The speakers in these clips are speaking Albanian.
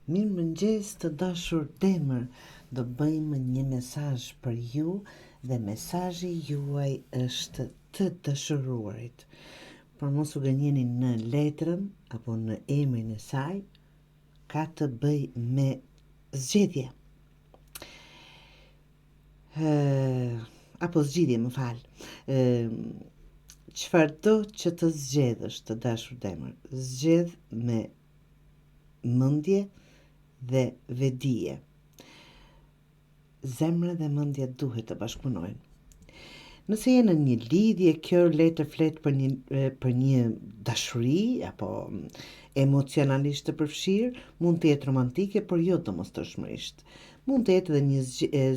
Mirëmëngjes të dashur demër, do bëjmë një mesazh për ju dhe mesazhi juaj është të dëshiruarit. Por mos u gënjeni në letrën apo në emrin e saj, ka të bëj me zgjedhje. Apo zgjidhje, më fal. Çfarëdo që të zgjedhësh të dashur demër, zgjedh me mendje dhe vedije. Zemra dhe mendja duhet të bashkëpunojnë. Nëse je në një lidhje, kjo letër flet për një dashuri apo emocionalisht të përfshirë, mund të jetë romantike, por jo domosdoshmërisht. Mund të jetë edhe një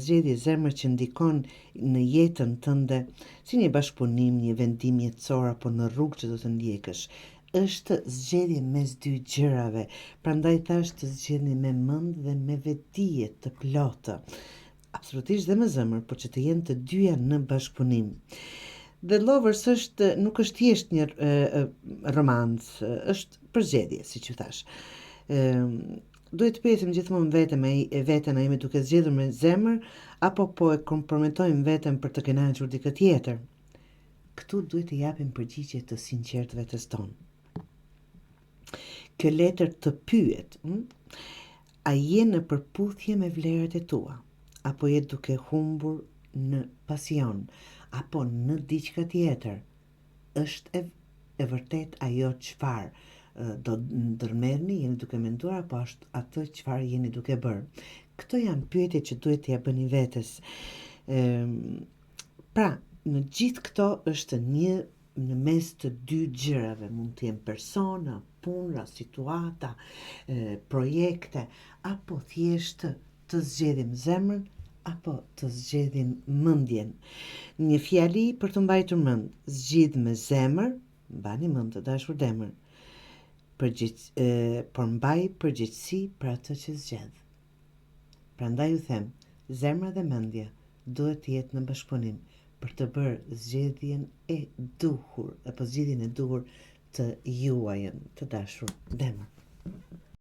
zgjedhje zemër që ndikon në jetën tënde, si një bashkëpunim, një vendim jetësor apo në rrugë që do të ndjekësh. Është zgjedhje mes dy gjërave, prandaj thash të zgjedhni me mend dhe me vedije të plotë. Absolutisht dhe me zemër, por që të jenë të dyja në bashkëpunim. The Lovers nuk është thjesht një romancë, është përzgjedhje, siç ju thash. Duhet të pyesim gjithmonë veten a jemi duke zgjedhur me zemër apo po e kompromitojmë veten për të kënaqur dikë tjetër. Këtu duhet të japim përgjigje të sinqertë vetes tonë. Kjo letër të pyet, a je në përputhje me vlerat e tua, apo je duke humbur në pasion, apo në diçka tjetër? Është e vërtet ajo çfarë do ndërmerrni, jeni duke menduar, apo është atë çfarë jeni duke bërë? Këto janë pyetje që duhet t'ia bëni vetes. Pra, në gjithë këto është një në mes të dy gjërave, mund të jenë persona, puna, situata, projekte, apo thjesht të zgjedhim zemrën apo të zgjedhim mendjen. Një fjali për të mbajtur mend: zgjidh me zemër, mbani mend të dashur demër, por mbaj përgjegjësi për atë që zgjedh. Prandaj u them, zemra dhe mendja duhet të jetë në bashkëpunim për të bërë zgjedhjen e duhur apo zgjidhjen e duhur të juajën të dashur demër.